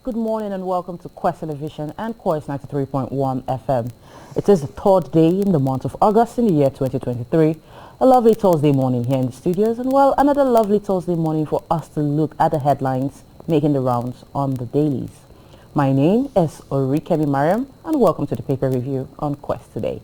Good morning and welcome to Quest Television and Quest 93.1 FM. It is the third day in the month of August in the year 2023. A lovely Thursday morning here in the studios, and well, another lovely Thursday morning for us to look at the headlines making the rounds on the dailies. My name is Orikemi Mariam and welcome to the paper review on Quest today.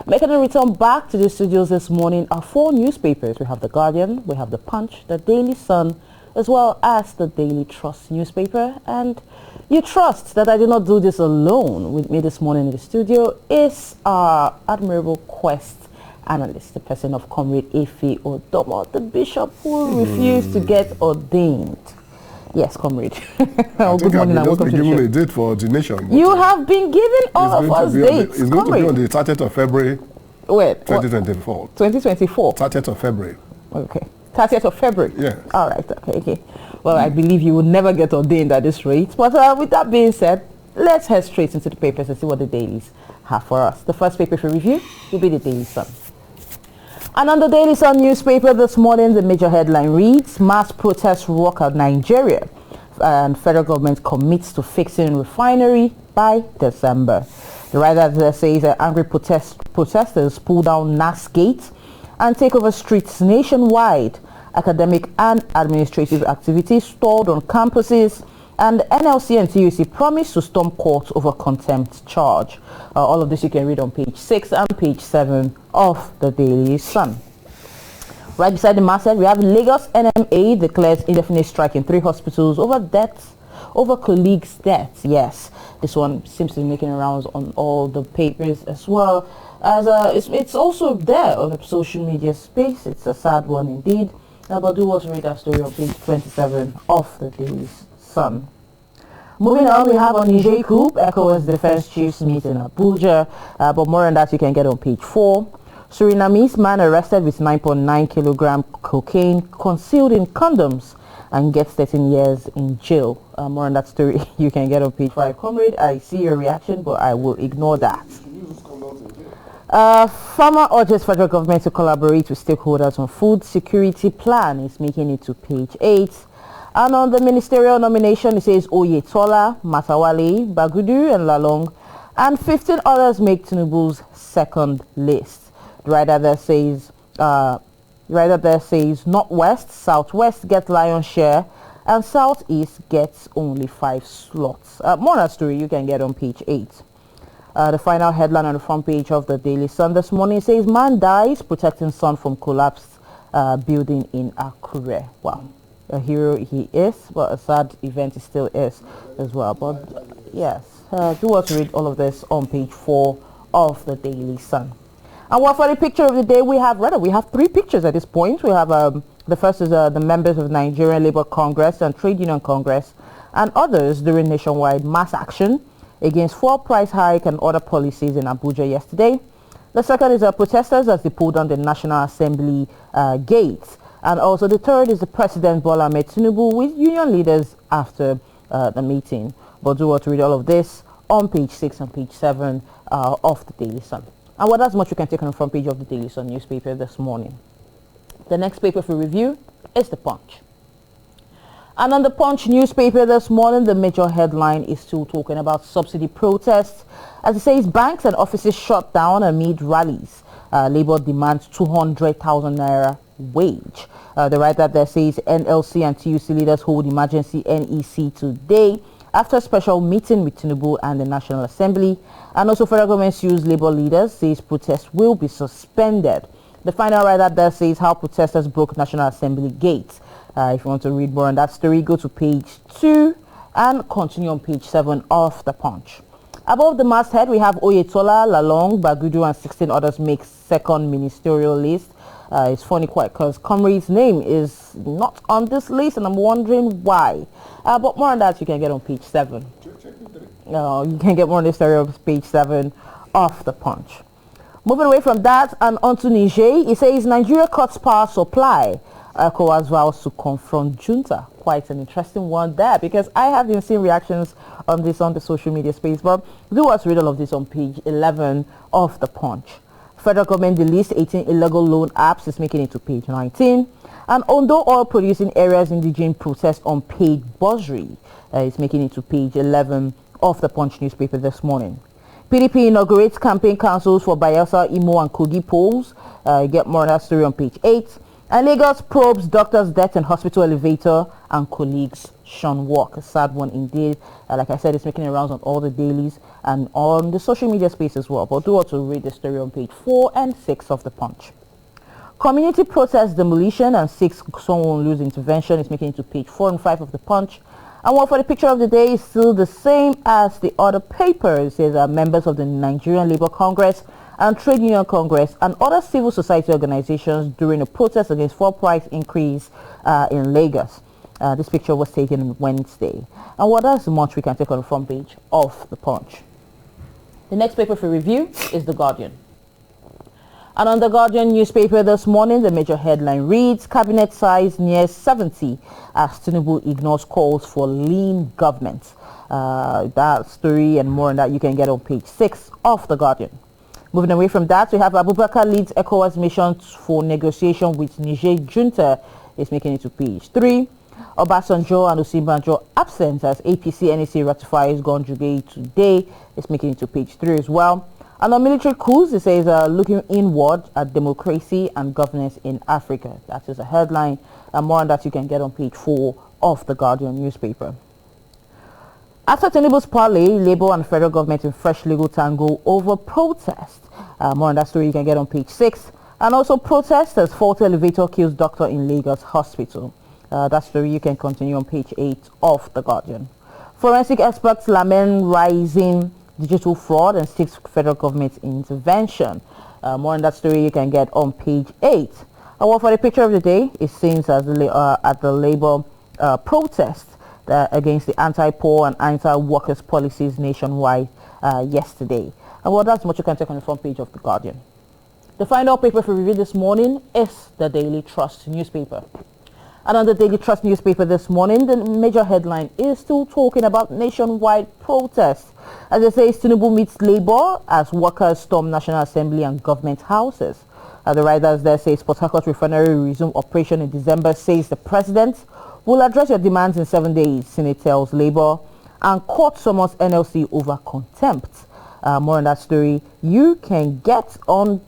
Making a return back to the studios this morning are four newspapers. We have The Guardian, we have The Punch, The Daily Sun, as well as the Daily Trust newspaper. And you trust that I did not do this alone. With me this morning in the studio is our admirable Quest analyst, the person of Comrade Efe Odomo, the bishop who refused to get ordained. Yes, Comrade. Good morning and welcome to the show. Given a date for ordination. You have been giving all of us dates. It's going to be on the 30th of February. Wait, 2024. 2024? 30th of February. Okay. 30th of February? Yeah. All right. Okay. Well, I believe you will never get ordained at this rate. But with that being said, let's head straight into the papers and see what the dailies have for us. The first paper for review will be the Daily Sun. And on the Daily Sun newspaper this morning, the major headline reads, Mass protests rock out Nigeria and federal government commits to fixing refinery by December. The writer there says that angry protesters pull down NAS gates and take over streets nationwide. Academic and administrative activities stalled on campuses, and NLC and TUC promise to storm court over contempt charge. All of this you can read on page 6 and page 7 of the Daily Sun. Right beside the masthead, we have Lagos NMA declares indefinite strike in 3 hospitals over colleagues' deaths. Yes, this one seems to be making rounds on all the papers as well. As it's also there on the social media space. It's a sad one indeed. But do also read that story on page 27 of the Daily Sun. Moving on, we have on Niger coup, ECOWAS defense chiefs meet in Abuja. But more on that you can get on page 4. Surinamese man arrested with 9.9 kilogram cocaine concealed in condoms and gets 13 years in jail. More on that story you can get on page 5. Comrade, I see your reaction, but I will ignore that. Farmer urges federal government to collaborate with stakeholders on food security plan. Is making it to page 8. And on the ministerial nomination, it says Oyetola, Matawale, Bagudu and Lalong and 15 others make Tinubu's second list. The writer there says Northwest, Southwest get lion's share and Southeast gets only 5 slots. More on that story you can get on page 8. The final headline on the front page of the Daily Sun this morning says man dies protecting son from collapsed building in Akure. Wow, a hero he is, but a sad event he still is as well. But yes, do also read all of this on page 4 of the Daily Sun. And what for the picture of the day we have 3 pictures at this point. We have the first is the members of the Nigerian Labour Congress and Trade Union Congress and others during nationwide mass action against fuel price hike and other policies in Abuja yesterday. The second is protesters as they pulled down the National Assembly gates. And also the third is the President Bola Ahmed Tinubu with union leaders after the meeting. But do want to read all of this on page 6 and page 7 of the Daily Sun. And what that's much you can take on the front page of the Daily Sun newspaper this morning. The next paper for review is The Punch. And on the Punch newspaper this morning, the major headline is still talking about subsidy protests. As it says, banks and offices shut down amid rallies. Labour demands 200,000 naira wage. The writer there says NLC and TUC leaders hold emergency NEC today after special meeting with Tinubu and the National Assembly. And also federal government sues Labour leaders, says protests will be suspended. The final writer there says how protesters broke National Assembly gates. If you want to read more on that story, go to page 2 and continue on page 7 of The Punch. Above the masthead, we have Oyetola, Lalong, Bagudu and 16 others make second ministerial list. It's funny quite because Comrade's name is not on this list and I'm wondering why. But more on that you can get on page 7. You can get more on this story on page 7 of The Punch. Moving away from that and onto Niger, it says Nigeria cuts power supply. ECOWAS vows to confront junta. Quite an interesting one there because I have been seeing reactions on this on the social media space. But do us read all of this on page 11 of The Punch. Federal government released 18 illegal loan apps, is making it to page 19. And Ondo oil producing areas indigene protest on paid bursary is making it to page 11 of the Punch newspaper this morning. PDP inaugurates campaign councils for Bayelsa, Imo and Kogi polls. Get more on that story on page 8. And Lagos probes doctor's death in hospital elevator and colleagues shun work. A sad one indeed. Like I said, it's making the rounds on all the dailies and on the social media space as well. But do also read the story on page 4 and 6 of the Punch. Community protest demolition and 6 someone lose intervention is making it to page 4 and 5 of the Punch. And one for the picture of the day is still the same as the other papers. It says members of the Nigerian Labour Congress and Trade Union Congress and other civil society organizations during a protest against fuel price increase in Lagos. This picture was taken on Wednesday. And what else much we can take on the front page of the Punch. The next paper for review is The Guardian. And on The Guardian newspaper this morning, the major headline reads, Cabinet size near 70 as Tinubu ignores calls for lean government. That story and more on that you can get on page 6 of The Guardian. Moving away from that, we have Abubakar leads ECOWAS mission for negotiation with Niger junta is making it to page 3. Obasanjo and Osinbajo absent as APC NEC ratifies Gonjuge today is making it to page 3 as well. And on military coups, it says looking inward at democracy and governance in Africa. That is a headline, and more on that you can get on page 4 of The Guardian newspaper. After Tinubu's parley, Labour and federal government in fresh legal tangle over protest. More on that story you can get on page 6. And also protesters faulty elevator kills doctor in Lagos hospital. That story you can continue on page 8 of The Guardian. Forensic experts lament rising digital fraud and 6 federal government intervention. More on that story you can get on page 8. And what for the picture of the day is seen as at the Labour protest against the anti-poor and anti-workers policies nationwide yesterday. And well, that's much you can take on the front page of The Guardian. The final paper for review this morning is the Daily Trust newspaper. And on the Daily Trust newspaper this morning, the major headline is still talking about nationwide protests. As it says, Tinubu meets Labour as workers storm National Assembly and government houses. The writers there say Port Harcourt refinery resume operation in December, says the president. Will address your demands in 7 days, Senate tells Labour. And court summons NLC over contempt. More on that story you can get on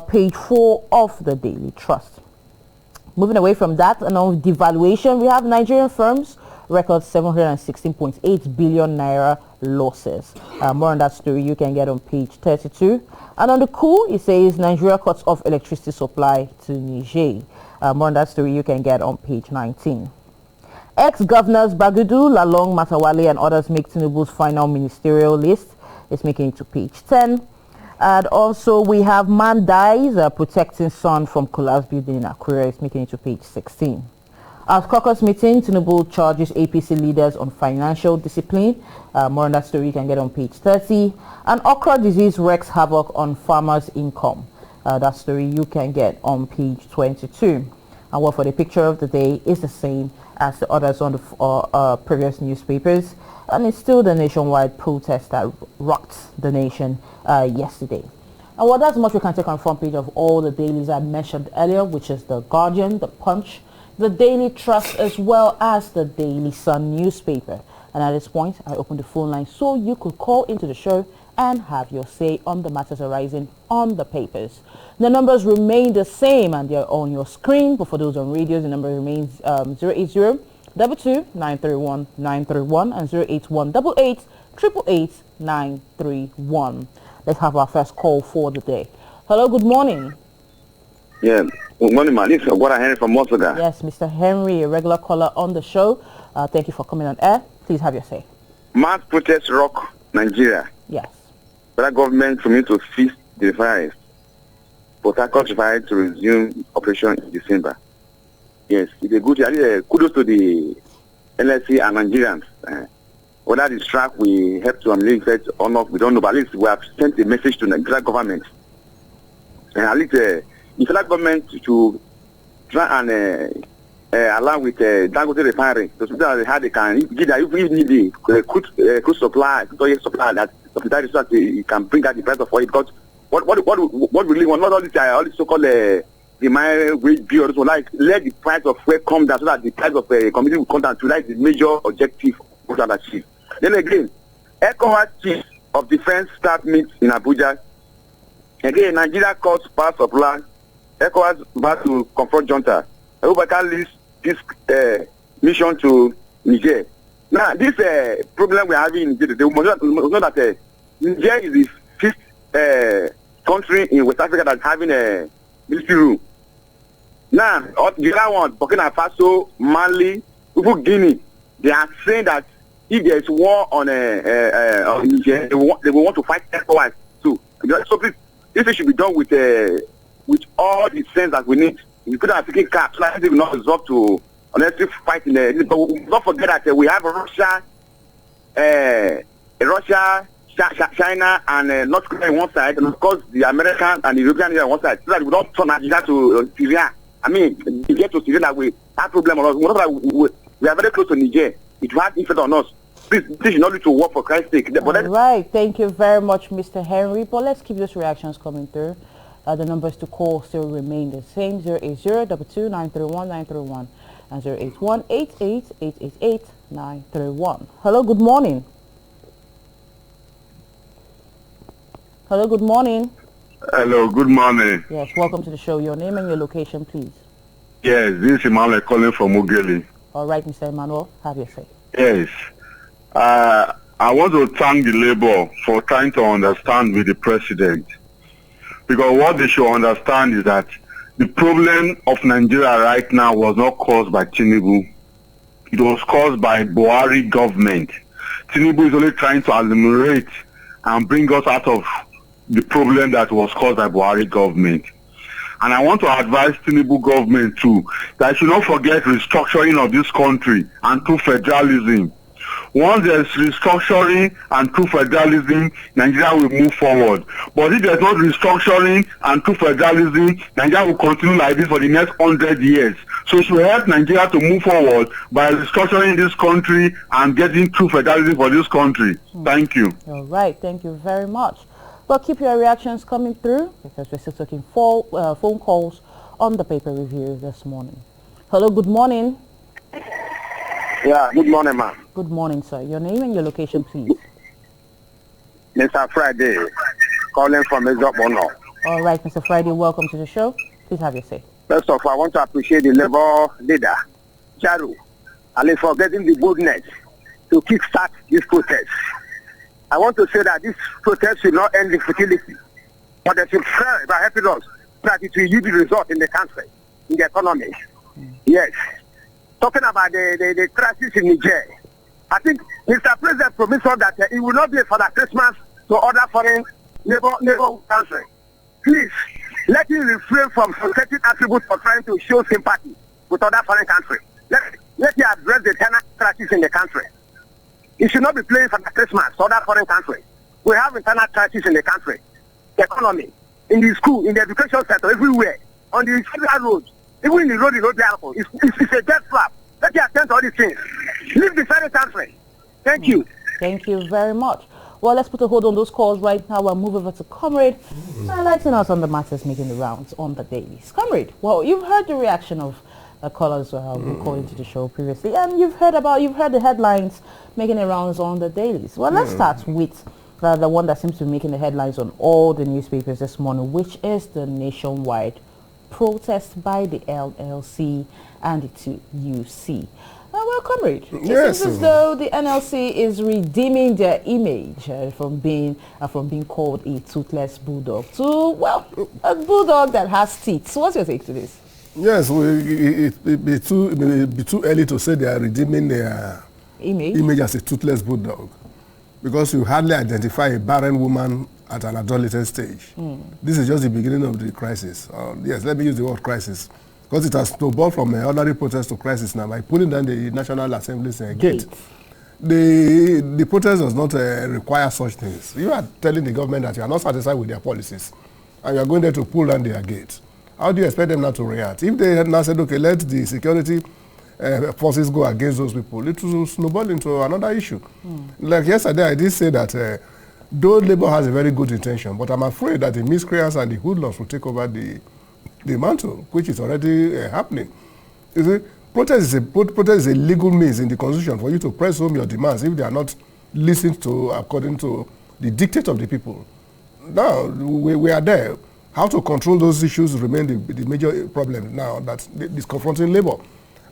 page 4 of the Daily Trust. Moving away from that, and on devaluation, we have Nigerian firms record 716.8 billion naira losses. More on that story you can get on page 32. And on the coup, it says Nigeria cuts off electricity supply to Niger. More on that story you can get on page 19. Ex-governors Bagudu, Lalong, Matawale and others make Tinubu's final ministerial list. It's making it to page 10. And also we have man dies protecting son from collapse building in Akure. It's making it to page 16. At caucus meeting, Tinubu charges APC leaders on financial discipline. More on that story you can get on page 30. And okra disease wreaks havoc on farmers' income. That story you can get on page 22. And what for the picture of the day is the same as the others on the previous newspapers. And it's still the nationwide protest that rocked the nation yesterday. And well, that's much we can take on the front page of all the dailies I mentioned earlier, which is The Guardian, The Punch, The Daily Trust, as well as the Daily Sun newspaper. And at this point, I open the phone line so you could call into the show and have your say on the matters arising on the papers. The numbers remain the same and they're on your screen, but for those on radios, the number remains 080 22 931 931 and 081 88 888 931. Let's have our first call for the day. Hello, good morning. Yeah, good morning, man. This is Ogwara Henry from Mosoga. Yes, Mr. Henry, a regular caller on the show. Thank you for coming on air. Please have your say. Mass protests rock Nigeria. Yes. Federal government for me to feast the refineries. Port Harcourt refinery to resume operation in December. Yes, it's a good idea. Kudos to the NLC and Nigerians. Whether the strike will help to eliminate effect or not, we don't know. But at least we have sent a message to the Nigerian government. And at least the federal government to try and allow with Dangote refinery to see how they can give that if we need the crude supply, oil supply that so that you can bring out the price of oil, because what we really want, not all this so-called demand wage bill, so like let the price of fuel come down so that the price of commodity will come down to like the major objective we can achieve. Then again, ECOWAS chief of defense staff meets in Abuja. Again, Nigeria calls pass of land. ECOWAS back to confront junta. I hope I can list this mission to Niger. Now, this problem we are having in Niger, they must know that Niger is the fifth country in West Africa that's having a military rule. Now, the other one, Burkina Faso, Mali, even Guinea, they are saying that if there is war on Niger, they will want to fight ECOWAS too. So please, this should be done with all the sense that we need. We put our African cap, so that we will not resort to honestly fight in the. But don't forget that we have Russia, China, and North Korea on one side, and of course the American and the European on one side. So that we don't turn Nigeria to Syria. I mean, we get to Syria that we have problem on us. We are very close to Niger. It will have effect on us. Please, this is not to work for Christ's sake. Right. Thank you very much, Mr. Henry. But let's keep those reactions coming through. The numbers to call still remain the same: 080-22-931-931 and 081-88-888-931. Hello, good morning. Hello, good morning. Hello, good morning. Yes, welcome to the show. Your name and your location, please. Yes, this is Emmanuel calling from Ughelli. All right, Mr. Emmanuel, have your say. Yes. I want to thank the Labour for trying to understand with the president. Because what they should understand is that the problem of Nigeria right now was not caused by Tinubu. It was caused by Buhari government. Tinubu is only trying to eliminate and bring us out of the problem that was caused by Buhari government. And I want to advise Tinubu government too, that should not forget restructuring of this country and true federalism. Once there's restructuring and true federalism, Nigeria will move forward. But if there's not restructuring and true federalism, Nigeria will continue like this for the next 100 years. So it should help Nigeria to move forward by restructuring this country and getting true federalism for this country. Thank you. All right. Thank you very much. Well, keep your reactions coming through because we're still taking phone calls on the paper review this morning. Hello, good morning. Yeah, good morning, ma'am. Good morning, sir. Your name and your location, please. Mr. Friday, calling from Ezobono. All right, Mr. Friday, welcome to the show. Please have your say. First of all, I want to appreciate the Labour leader, Charu, Ali, for getting the boldness to kickstart this protest. I want to say that this protest should not end in futility, but they should try by helping us that it will yield the result in the country, in the economy. Yes. Talking about the crisis in Niger, I think Mr. President promised us that it will not be for the Christmas to other foreign neighbor countries. Please, let him refrain from protecting attributes for trying to show sympathy with other foreign countries. Let him address the internal crisis in the country. He should not be playing for the Christmas to other foreign countries. We have internal crisis in the country, the economy, in the school, in the education sector, everywhere, on the federal roads. Even in the road vehicle, it's a death trap. Let you attend to all these things. Leave the foreign country. Thank you. Thank you very much. Well, let's put a hold on those calls right now. We'll move over to Comrade, enlighten us on the matters making the rounds on the dailies. Comrade, well, you've heard the reaction of callers who called into the show previously, and you've heard the headlines making the rounds on the dailies. Well, let's start with the one that seems to be making the headlines on all the newspapers this morning, which is the nationwide protest by the LLC and the 2UC. Well, comrade, it seems as though the NLC is redeeming their image from being called a toothless bulldog to, well, a bulldog that has teeth. So what's your take to this? Yes, it may be too early to say they are redeeming their image as a toothless bulldog, because you hardly identify a barren woman at an adolescent stage. This is just the beginning of the crisis. Yes, let me use the word crisis, because it has snowballed from an ordinary protest to crisis now by pulling down the National Assembly's gate. The protest does not require such things. You are telling the government that you are not satisfied with their policies, and you are going there to pull down their gate. How do you expect them not to react? If they had now said, okay, let the security forces go against those people, it will snowball into another issue. Like yesterday, I did say that though Labour has a very good intention, but I'm afraid that the miscreants and the hoodlums will take over the mantle, which is already happening. You see, protest is a legal means in the Constitution for you to press home your demands if they are not listened to according to the dictate of the people. Now, we are there. How to control those issues remain the major problem now that is confronting Labour.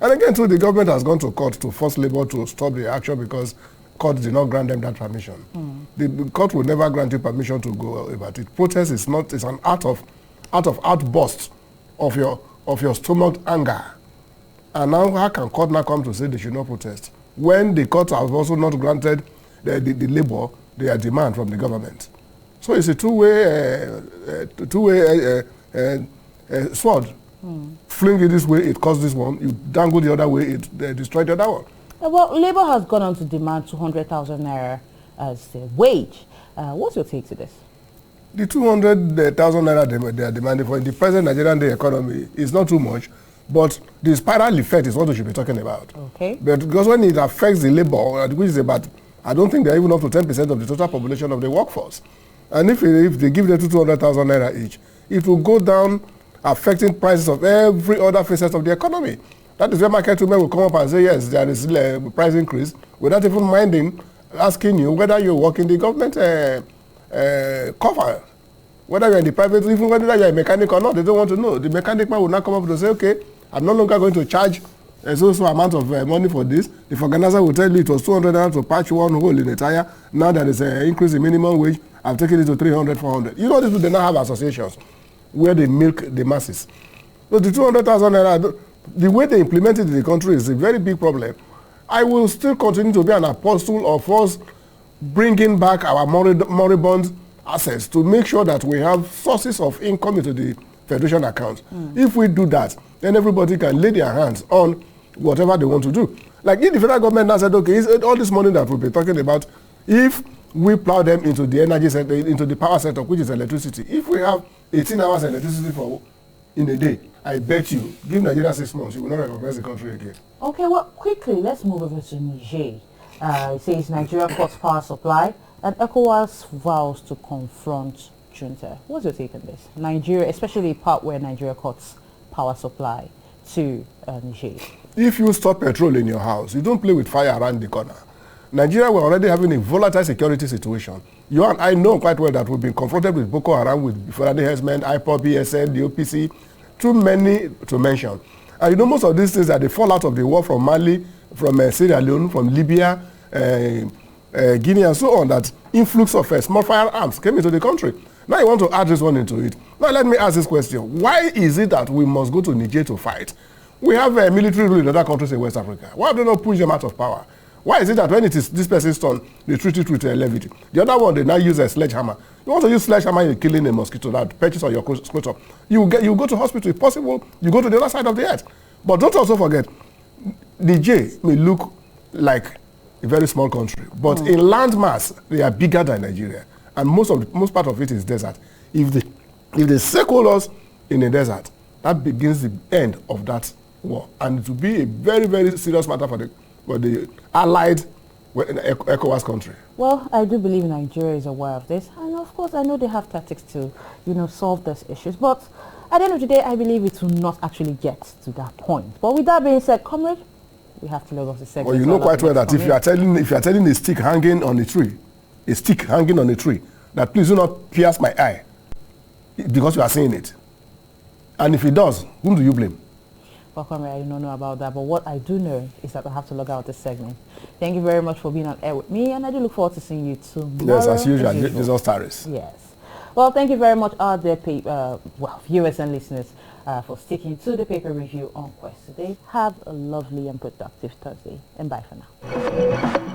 And again, too, the government has gone to court to force Labour to stop the action because court did not grant them that permission. The court will never grant you permission to go about it. Protest is not, it's an out of outburst of your stomach anger. And now how can court now come to say they should not protest when the court has also not granted the Labour their demand from the government? So it's a two-way sword. Fling it this way, it costs this one. You dangle the other way, it destroys the other one. Well, Labour has gone on to demand 200,000 naira as a wage. What's your take to this? The 200,000 naira they are demanding for in the present Nigerian day economy is not too much, but the spiral effect is what we should be talking about. Okay. But because when it affects the labor, which is about, I don't think they're even up to 10% of the total population of the workforce. And if they give them 200,000 naira each, it will go down, affecting prices of every other facet of the economy. That is where market women will come up and say, yes, there is a price increase, without even minding, asking you whether you work in the government cover, whether you're in the private, even whether you're a mechanic or not, they don't want to know. The mechanic man will now come up to say, okay, I'm no longer going to charge a so amount of money for this. The organizer will tell you it was 200 naira to patch one hole in a tire. Now there is an increase in minimum wage. I've taken it to 300, 400. You know, these people, they now have associations where they milk the masses. So the 200,000 naira, the way they implement it in the country is a very big problem. I will still continue to be an apostle of us bringing back our moribund assets to make sure that we have sources of income into the federation account. If we do that, then everybody can lay their hands on whatever they want to do. Like if the federal government now said, okay, all this money that we'll be talking about, if we plow them into the energy sector, into the power sector, which is electricity, if we have 18 hours electricity in a day, I bet you, give Nigeria 6 months, you will not recognize the country again. Okay, well, quickly, let's move over to Niger. It says Nigeria cuts power supply and ECOWAS vows to confront junta. What's your take on this? Nigeria, especially the part where Nigeria cuts power supply to Niger. If you stop petrol in your house, you don't play with fire around the corner. Nigeria, we're already having a volatile security situation. You and I know quite well that we've been confronted with Boko Haram, with Fulani herdsmen, IPOB, BSN, the OPC, too many to mention. And you know most of these things are the fallout of the war from Mali, from Sierra Leone, from Libya, Guinea, and so on, that influx of small firearms came into the country. Now you want to add this one into it. Now let me ask this question. Why is it that we must go to Niger to fight? We have a military rule in other countries in West Africa. Why do they not push them out of power? Why is it that when it is this person's turn, they treat it with levity? The other one, they now use a sledgehammer. You want to use sledgehammer, you're killing a mosquito that perches on your scrotum. You go to hospital, if possible, you go to the other side of the earth. But don't also forget, Niger may look like a very small country, but in land mass, they are bigger than Nigeria. And most part of it is desert. If they circle us in a desert, that begins the end of that war. And it will be a very, very serious matter for the allied ECOWAS country. Well, I do believe Nigeria is aware of this. And of course, I know they have tactics to, solve these issues. But at the end of the day, I believe it will not actually get to that point. But with that being said, comrade, we have to log off the segment. Well, you know quite well that if you are telling a stick hanging on a tree, that please do not pierce my eye, because you are saying it. And if it does, whom do you blame? Well, comrade, I do not know about that, but what I do know is that I have to log out this segment. Thank you very much for being on air with me, and I do look forward to seeing you tomorrow. Yes, as usual, Jesus Taris. Yes. Well, thank you very much, our dear viewers and listeners, for sticking to the paper review on Quest today. Have a lovely and productive Thursday, and bye for now.